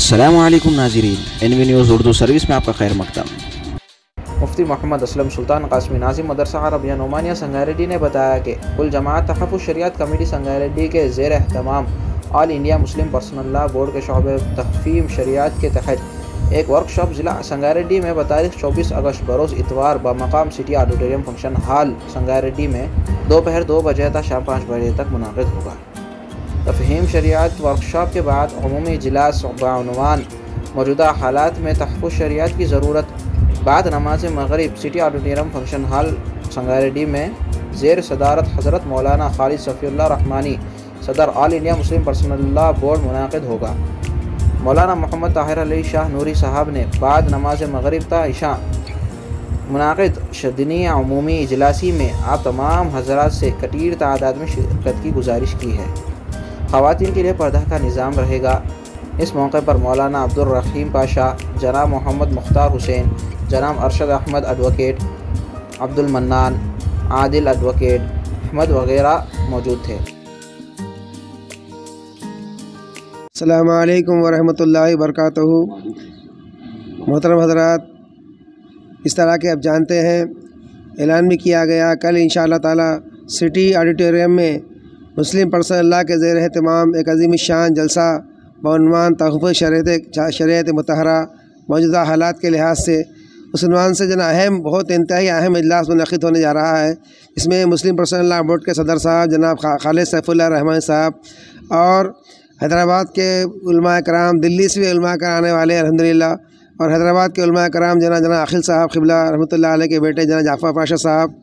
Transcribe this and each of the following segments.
अस्सलामु अलैकुम नाज़रीन, NV न्यूज़ उर्दू सर्विस में आपका खैर मकदम। मुफ्ती मोहम्मद असलम सुल्तान कासमी नाज़िम मदरसा अरबिया नुमानिया संगारेड्डी ने बताया कि कुल जमात तहफ़्फ़ुज़ शरीयत कमेटी संगारेड्डी के ज़ेर एहतमाम all India Muslim personal law board के शोबे तहफ़ीम शरीयत के तहत एक वर्कशॉप ज़िला संगारेड्डी में बतारीख़ 24 अगस्त बरोज़ इतवार बमकाम city auditorium function hall Sangareddy में दोपहर 2 बजे तक शाम 5 बजे तक मुनाक़िद होगा। तफ़हीम शरीयत वर्कशॉप के बाद अमूमी इजलास बउनवान मौजूदा हालात में तहफ़्फ़ुज़ शरीयत की ज़रूरत बाद नमाज मग़रिब city auditorium function hall Sangareddy में ज़ेर सदारत हज़रत मौलाना खालिद सफ़ीउल्लाह रहमानी सदर all India Muslim personal law board मुनाक़िद होगा। मौलाना मोहम्मद ताहिर अली शाह नूरी साहब ने बाद नमाज मग़रिब ता इशा मुनाक़िद शदनी अमूमी इजलासी में आप तमाम हज़रात से कटीर तादाद में शिरकत की गुजारिश की है। ख़वातीन के लिए पर्दा का निज़ाम रहेगा। इस मौके पर मौलाना अब्दुल रहीम पाशा, जनाब मोहम्मद मुख्तार हुसैन, जनाब अरशद अहमद एडवोकेट, अब्दुल मन्नान, आदिल एडवोकेट, अहमद वगैरह मौजूद थे। अस्सलामु अलैकुम वरहमतुल्लाहि वबरकातुहू। मोहतरम हज़रात, इस तरह के आप जानते हैं ऐलान भी किया गया कल इंशाअल्लाह ताला सिटी ऑडिटोरियम में मुस्लिम पर्सनल लॉ के ज़ेर एहतमाम एक अज़ीम शान जलसा बउनवान तहफ़्फ़ुज़ शरीयत मुतहरा मौजूदा हालात के लिहाज से उस उन्वान से जना बहुत इंतहाई अहम इजलास मुनक़िद होने जा रहा है। इसमें मुस्लिम पर्सनल लॉ बोर्ड के सदर साहब जनाब खालिद सैफुल्लाह रहमान साहब और हैदराबाद के उलमा कराम, दिल्ली से भी उलमा कराम आने वाले अल्हम्दुलिल्लाह, और हैदराबाद के उलमा कराम जना अखिल साहब क़िबला रहमतुल्लाह अलैह के बेटे जना जाफ़र पाशा साहब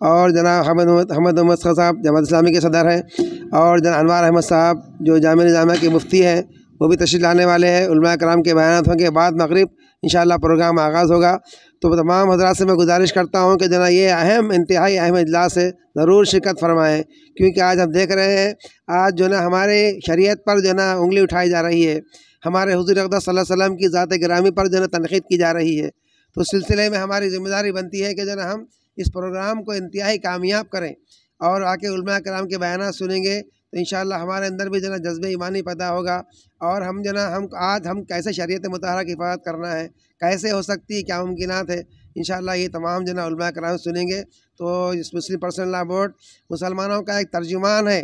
और जना हमद मोहम्मद साहब जमात इस्लामी के सदर हैं, और जना अनवार अहमद साहब जो जामिया निज़ामिया के मुफ्ती हैं वो भी तशरीफ़ लाने वाले हैं। उलमा कराम के बयानात के बाद मग़रिब इंशाअल्लाह प्रोग्राम आगाज़ होगा। तो तमाम हज़रात से मैं गुजारिश करता हूँ कि जना ये इंतहाई अहम इजलास है, ज़रूर शिरकत फरमाएँ, क्योंकि आज हम देख रहे हैं आज जो ना हमारे शरीयत पर जो ना उंगली उठाई जा रही है, हमारे हुज़ूर अक़दस सल्लल्लाहु अलैहि वसल्लम की ज़ात गिरामी पर जो ना तनक़ीद की जा रही है। तो इस सिलसिले में हमारी ज़िम्मेदारी बनती है कि जो ना हम इस प्रोग्राम को इंतहाई कामयाब करें और आके उलमा कराम के बयानात सुनेंगे तो इंशाअल्लाह हमारे अंदर भी जना जज्बे ईमानी पैदा होगा और हम जना हम कैसे शरीयत मुतहरा की हिफाज़त करना है, कैसे हो सकती है, क्या मुमकिनात है, इंशाअल्लाह ये तमाम जना उलमा कराम सुनेंगे। तो इस मुस्लिम पर्सनल लॉ बोर्ड मुसलमानों का एक तर्जुमान है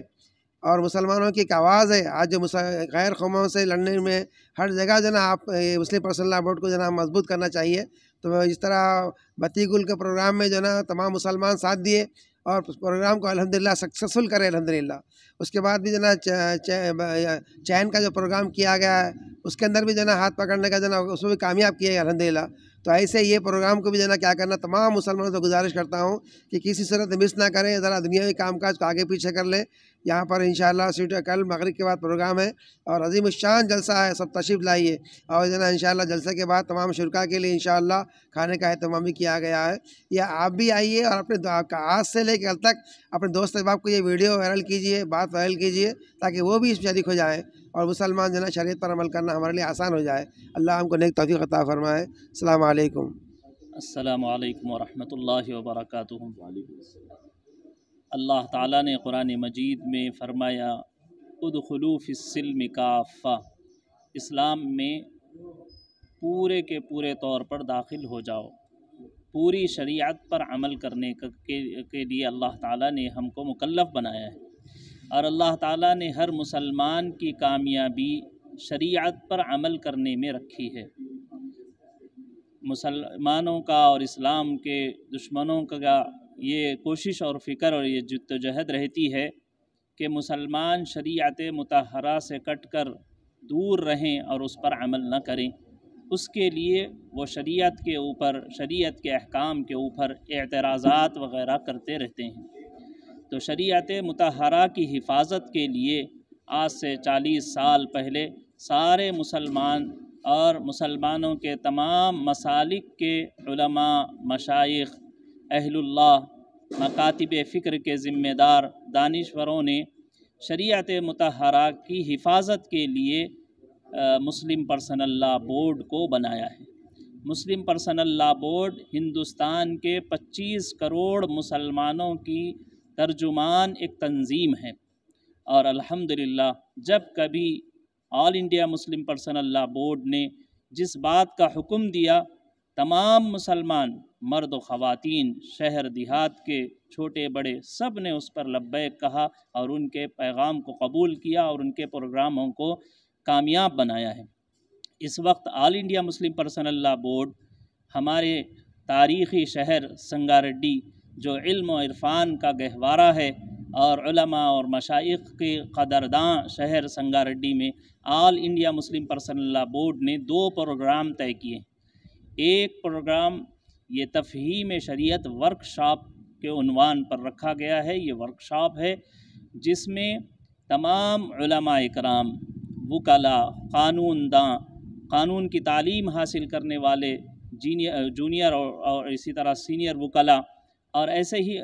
और मुसलमानों की एक आवाज़ है। आज जो गैर कौमों से लड़ने में हर जगह जना आप मुस्लिम पर्सनल लॉ बोर्ड को जना मजबूत करना चाहिए। तो इस तरह बत्ती-गुल के प्रोग्राम में जो ना तमाम मुसलमान साथ दिए और प्रोग्राम को अल्हम्दुलिल्लाह सक्सेसफुल करे अल्हम्दुलिल्लाह। उसके बाद भी जना चैन का जो प्रोग्राम किया गया है उसके अंदर भी जना हाथ पकड़ने का जना उसमें भी कामयाब किया है अल्हम्दुलिल्लाह। तो ऐसे ये प्रोग्राम को भी जना क्या करना, तमाम मुसलमानों से गुजारिश करता हूँ कि किसी सूरत मिस ना करें, ज़रा दुनियावी कामकाज को आगे पीछे कर लें। यहाँ पर इंशाअल्लाह कल मग़रिब के बाद प्रोग्राम है और अज़ीम शान जलसा है, सब तशरीफ़ लाइए। और जना इंशाअल्लाह जलसे के बाद तमाम शुरका के लिए इंशाअल्लाह खाने का एहतमाम भी किया गया है। या आप भी आइए और अपने आज से लेकर कल तक अपने दोस्त अहबाब को ये वीडियो वायरल कीजिए, बात वायरल कीजिए, ताकि वो भी इसमें शरीक हो जाए और मुसलमान जना शरीयत पर अमल करना हमारे लिए आसान हो जाए। अल्लाह हमको नेक तौफीक अता फरमाए। अस्सलामु अलैकुम। अस्सलामु अलैकुम वरहमतुल्लाहि वबरकातुहू। अल्लाह ताला ने कुरान मजीद में फ़रमाया उदखुलू फ़िस्सिल्मि काफ़ा, इस्लाम में पूरे के पूरे तौर पर दाखिल हो जाओ। पूरी शरीयत पर अमल करने के लिए अल्लाह ताला ने हमको मुकल्लफ़ बनाया है और अल्लाह ताला ने हर मुसलमान की कामयाबी शरीयत पर अमल करने में रखी है। मुसलमानों का और इस्लाम के दुश्मनों का ये कोशिश और फ़िक्र और ये जद्दोजहद रहती है कि मुसलमान शरीयत मुतहरा से कट कर दूर रहें और उस पर अमल न करें। उसके लिए वो शरीयत के ऊपर, शरीयत के अहकाम के ऊपर एतराज़ात वग़ैरह करते रहते हैं। तो शरीयत मुतहरा की हिफाजत के लिए आज से 40 साल पहले सारे मुसलमान और मुसलमानों के तमाम मसालिक के उलमा, मशाइख, अहलुल्लाह, मकातिब फ़िक्र के ज़िम्मेदार दानिश्वरों ने शरीयत मुतहरा की हिफाजत के लिए मुस्लिम पर्सनल लॉ बोर्ड को बनाया है। मुस्लिम पर्सनल लॉ बोर्ड हिंदुस्तान के 25 करोड़ मुसलमानों की तर्जुमान एक तंजीम है और अल्हम्दुलिल्लाह जब कभी all India Muslim personal law board ने जिस बात का हुक्म दिया, तमाम मुसलमान मर्द व ख़वातीन, शहर देहात के छोटे बड़े, सब ने उस पर लब्बैक कहा और उनके पैगाम को कबूल किया और उनके प्रोग्रामों को कामयाब बनाया है। इस वक्त all India Muslim personal law board हमारे तारीख़ी शहर संगारेड्डी, जो इल्म और इरफान का गहवारा है और उलमा और मशाइख के कदरदां शहर संगारेड्डी में all India Muslim personal law board ने 2 प्रोग्राम तय किए। एक प्रोग्राम ये तफ़हीम शरीयत वर्कशॉप के उन्वान पर रखा गया है। ये वर्कशॉप है जिसमें तमाम उलमा इकराम, वकला, कानूनदां, कानून की तालीम हासिल करने वाले जूनियर और इसी तरह सीनियर वकला और ऐसे ही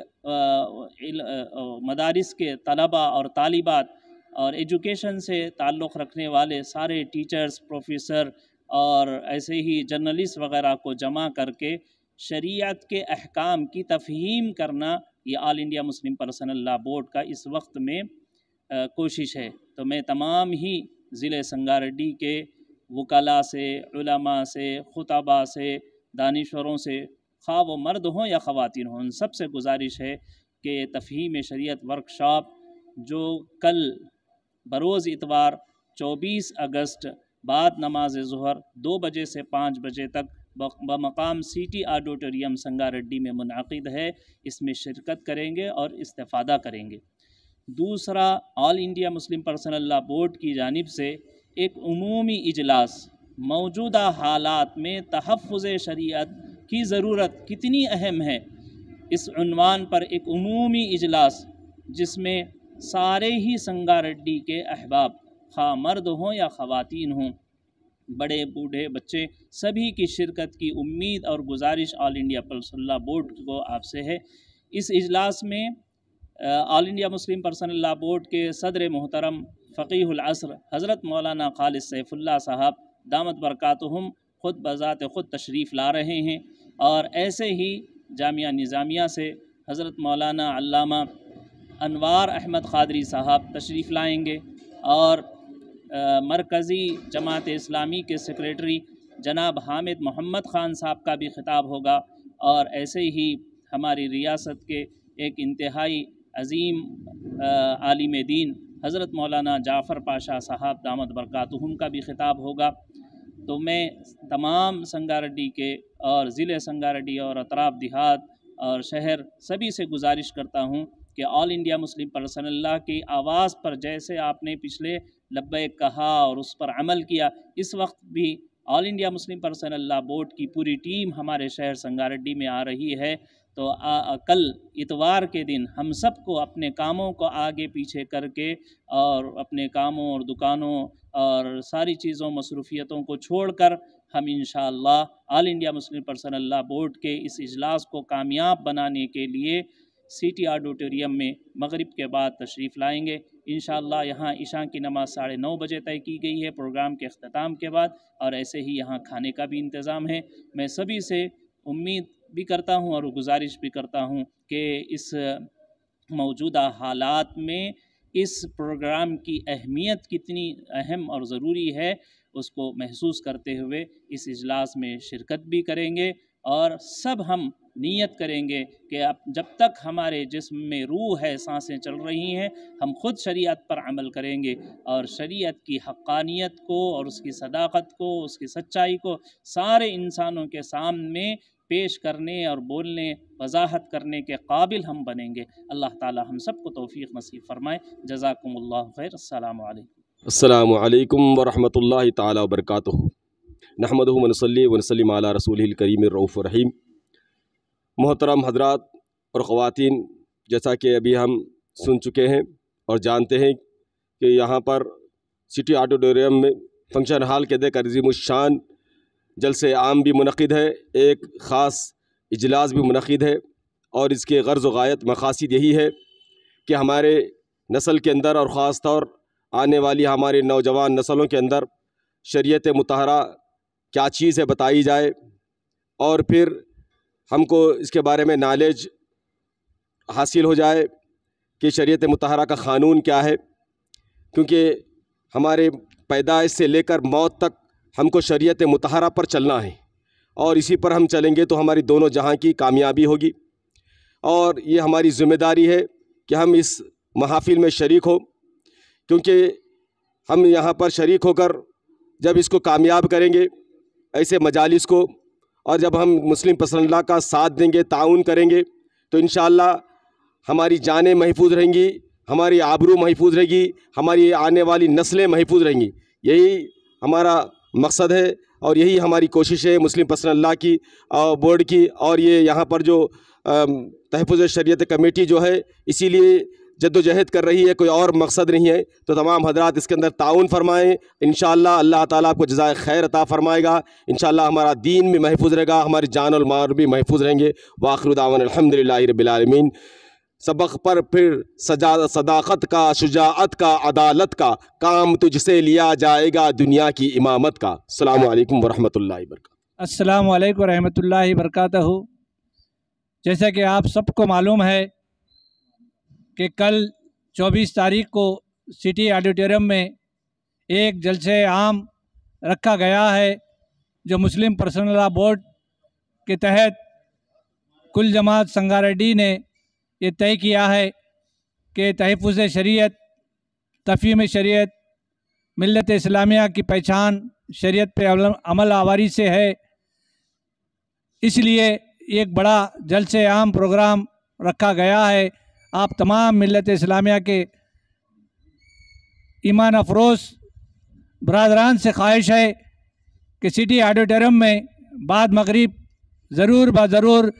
मदारिस के तलबा और तालिबात और एजुकेशन से ताल्लुक़ रखने वाले सारे टीचर्स, प्रोफेसर और ऐसे ही जर्नलिस्ट वग़ैरह को जमा करके शरीयत के अहकाम की तफ़हीम करना, ये all India Muslim personal law board का इस वक्त में कोशिश है। तो मैं तमाम ही ज़िले संगारेड्डी के वकला से, उलमा से, खुतबा से, दानिश्वरों से, खा वो मर्द हों या ख़वातीन हों, उन सब से गुजारिश है कि तफ़हीम शरीयत वर्कशॉप जो कल बरोज़ इतवार 24 अगस्त बाद नमाज ज़ुहर 2 बजे से 5 बजे तक बमकाम सिटी ऑडिटोरियम संगारेड्डी में मुनअक़िद है, इसमें शिरकत करेंगे और इस्तेफ़ादा करेंगे। दूसरा, all India Muslim personal law board की जानिब से एक उमूमी इजलास, मौजूदा हालात में तहफ़्फ़ुज़ शरीयत की ज़रूरत कितनी अहम है, इस उन्वान पर एक उमूमी इजलास जिसमें सारे ही संगारेड्डी के अहबाब, खा मर्द हों या ख़वातीन हों, बड़े बूढ़े बच्चे, सभी की शिरकत की उम्मीद और गुजारिश all India personal law board को आपसे है। इस इजलास में all India Muslim personal law board के सदर मोहतरम फ़क़ीहुल असर हज़रत मौलाना खालिद सैफुल्लाह साहब दामत बरकातुहुम ख़ुद बज़ात ख़ुद तशरीफ़ ला रहे हैं और ऐसे ही जामिया निज़ामिया से हज़रत मौलाना अल्लामा अनवार अहमद क़ादरी साहब तशरीफ़ लाएँगे और मरकज़ी जमात इस्लामी के सेक्रेटरी जनाब हामिद मोहम्मद ख़ान साहब का भी ख़िताब होगा और ऐसे ही हमारी रियासत के एक इंतहाई अज़ीम आलिम दीन हज़रत मौलाना जाफ़र पाशा साहब दामत बरकातुहुम का भी ख़िताब होगा। तो मैं तमाम संगारेड्डी के और ज़िले संगारेड्डी और अतराफ़ देहात और शहर सभी से गुजारिश करता हूँ कि all India Muslim personal law की आवाज़ पर जैसे आपने पिछले लब्बैक कहा और उस पर अमल किया, इस वक्त भी all India Muslim personal law board की पूरी टीम हमारे शहर संगारेड्डी में आ रही है। तो कल इतवार के दिन हम सब को अपने कामों को आगे पीछे करके और अपने कामों और दुकानों और सारी चीज़ों मसरूफ़ियतों को छोड़कर हम इंशाअल्लाह all India Muslim personal law board के इस इजलास को कामयाब बनाने के लिए सिटी ऑडिटोरियम में मगरिब के बाद तशरीफ़ लाएंगे। इंशाअल्लाह यहाँ इशा की नमाज़ 9:30 बजे तय की गई है प्रोग्राम के अख्ताम के बाद, और ऐसे ही यहाँ खाने का भी इंतज़ाम है। मैं सभी से उम्मीद भी करता हूँ और गुजारिश भी करता हूँ कि इस मौजूदा हालात में इस प्रोग्राम की अहमियत कितनी अहम और ज़रूरी है उसको महसूस करते हुए इस इजलास में शिरकत भी करेंगे और सब हम नीयत करेंगे कि अब जब तक हमारे जिस्म में रूह है, सांसें चल रही हैं, हम ख़ुद शरीयत पर अमल करेंगे और शरीयत की हक़ानियत को और उसकी सदाक़त को, उसकी सच्चाई को सारे इंसानों के सामने पेश करने और बोलने, वजाहत करने के काबिल हम बनेंगे। अल्लाह ताला हम सबको तौफ़ीक़ नसीब फ़रमाए। जज़ाकुमुल्लाहु खैर। अस्सलामु अलैकुम। अस्सलामु अलैकुम वरहमतुल्लाहि ताला वबरकातुहू। नहमदुहु व नसल्ली व नसल्लिम अला रसूलिहिल करीमिर रऊफ़िर रहीम। मोहतरम हज़रात और ख़वातीन, जैसा कि अभी हम सुन चुके हैं और जानते हैं कि यहाँ पर सिटी ऑडिटोरियम में फंक्शन हॉल के देख अज़ीमुश्शान जलसे आम भी मुनक़िद है, एक ख़ास इजलास भी मुनक़िद है और इसके गर्ज़ व गायत मक़ासिद यही है कि हमारे नस्ल के अंदर और ख़ास तौर आने वाली हमारे नौजवान नस्लों के अंदर शरीयत मुतहरा क्या चीज़ है बताई जाए और फिर हमको इसके बारे में नॉलेज हासिल हो जाए कि शरीयत मुतहरा का क़ानून क्या है। क्योंकि ہمارے پیدائش سے لے کر موت تک ہم کو شریعت مطہرہ پر چلنا ہے، اور اسی پر ہم چلیں گے تو ہماری دونوں جہاں کی کامیابی ہوگی۔ اور یہ ہماری ذمہ داری ہے کہ ہم اس محافل میں شریک ہوں، کیونکہ ہم یہاں پر شریک ہو کر جب اس کو کامیاب کریں گے ایسے مجالس کو، اور جب ہم مسلم پسند اللہ کا ساتھ دیں گے، تعاون کریں گے، تو انشاءاللہ ہماری جانیں محفوظ رہیں گی، ہماری آبرو محفوظ رہے گی، ہماری آنے والی نسلیں محفوظ رہیں گی۔ یہی ہمارا مقصد ہے اور یہی ہماری کوشش ہے مسلم پسند اللہ کی بورڈ کی، اور یہ یہاں پر جو تحفظ شریعت کمیٹی جو ہے اسی لیے جد و جہد کر رہی ہے، کوئی اور مقصد نہیں ہے۔ تو تمام حضرات اس کے اندر تعاون فرمائیں، انشاءاللہ اللہ تعالیٰ آپ کو جزائے خیر عطا فرمائے گا، انشاءاللہ ہمارا دین بھی محفوظ رہے گا، ہماری جان اور مال بھی محفوظ رہیں گے۔ وآخر دعوانا الحمدللہ رب العالمین۔ سبق پر پھر صداقت کا، شجاعت کا، عدالت کا کام تجھ سے لیا جائے گا دنیا کی امامت کا۔ السلام علیکم ورحمۃ اللہ وبرکاتہ۔ السلام علیکم ورحمۃ اللہ وبرکاتہ۔ جیسا کہ آپ سب کو معلوم ہے کہ کل 24 تاریخ کو سٹی آڈیٹوریم میں ایک جلسہ عام رکھا گیا ہے، جو مسلم پرسنل لا بورڈ کے تحت کل جماعت سنگاریڈی نے یہ طے کیا ہے کہ تحفظ شریعت، تفہیم شریعت، ملت اسلامیہ کی پہچان شریعت پہ عمل آوری سے ہے، اس لیے ایک بڑا جلسہ عام پروگرام رکھا گیا ہے۔ آپ تمام ملت اسلامیہ کے ایمان افروز برادران سے خواہش ہے کہ سٹی آڈیٹوریم میں بعد مغرب ضرور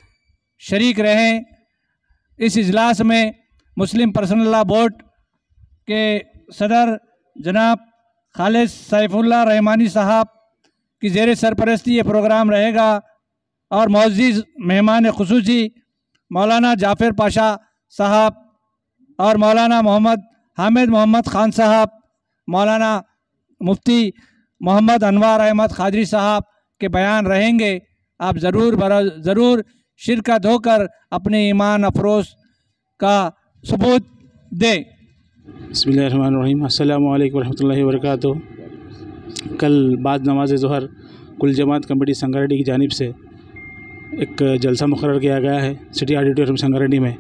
شریک رہیں۔ اس اجلاس میں مسلم پرسنل لا بورڈ کے صدر جناب خالد سیف اللہ رحمانی صاحب کی زیر سرپرستی یہ پروگرام رہے گا، اور معزز مہمان خصوصی مولانا جعفر پاشا صاحب اور مولانا حامد محمد خان صاحب، مولانا مفتی محمد انوار احمد قادری صاحب کے بیان رہیں گے۔ آپ ضرور شرکت ہو کر اپنے ایمان افروز کا ثبوت دیں۔ بسم اللہ الرحمن الرحیم۔ السلام علیکم ورحمۃ اللہ وبرکاتہ۔ کل بعد نماز ظہر کل جماعت کمیٹی سنگاریڈی کی جانب سے ایک جلسہ مقرر کیا گیا ہے سٹی آڈیٹوریم سنگاریڈی میں،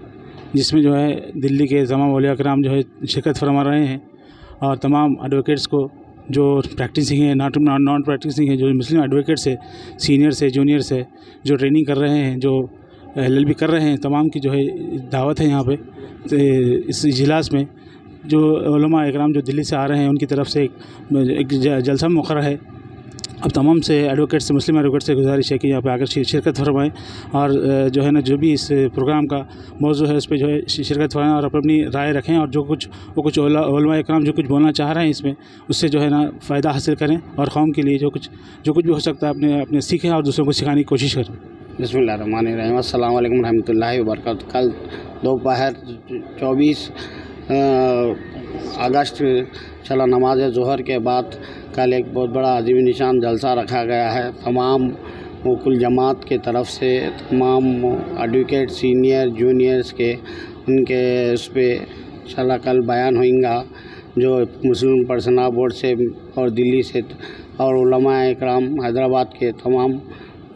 جس میں جو ہے دلی کے تمام اولیاء کرام جو ہے شرکت فرما رہے ہیں، اور تمام ایڈوکیٹس کو جو پریکٹسنگ ہے، نان پریکٹسنگ ہے، جو مسلم ایڈوکیٹس ہے، سینئرس ہے، جونیئرس ہے، جو ٹریننگ کر رہے ہیں، جو LLB کر رہے ہیں، تمام کی جو ہے دعوت ہے یہاں پہ اس اجلاس میں۔ جو علماء اکرام جو دلی سے آ رہے ہیں ان کی طرف سے ایک جلسہ مقرر ہے۔ اب تمام سے ایڈوکیٹ سے، مسلم ایڈوکیٹ سے گزارش ہے کہ یہاں پہ آ کر شرکت فرمائیں، اور جو ہے نا جو بھی اس پروگرام کا موضوع ہے اس پہ جو ہے شرکت فرمائیں اور اپنی رائے رکھیں، اور جو کچھ علماء اکرام جو کچھ بولنا چاہ رہے ہیں اس میں، اس سے جو ہے نا فائدہ حاصل کریں، اور قوم کے لیے جو کچھ بھی ہو سکتا ہے اپنے سیکھیں اور دوسروں کو سکھانے کی کوشش کریں۔ بسم اللہ الرحمن الرحیم۔ السلام علیکم ورحمۃ اللہ وبرکاتہ۔ کل دوپہر 24 اگست چلا نماز ظہر کے بعد کل ایک بہت بڑا عظیم نشان جلسہ رکھا گیا ہے۔ تمام کل جماعت کے طرف سے تمام ایڈوکیٹ، سینئر، جونیئرس کے ان کے اس پہ انشاءاللہ کل بیان ہوئیں گا، جو مسلم پرسنل بورڈ سے اور دلی سے اور علماء اکرام حیدرآباد کے تمام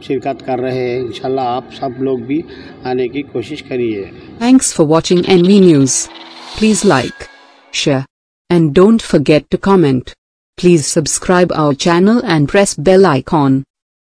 شرکت کر رہے ہیں۔ انشاءاللہ آپ سب لوگ بھی آنے کی کوشش کریے۔ Thanks for watching NV News. Please like, share, and don't forget to comment. Please subscribe our channel and press bell icon.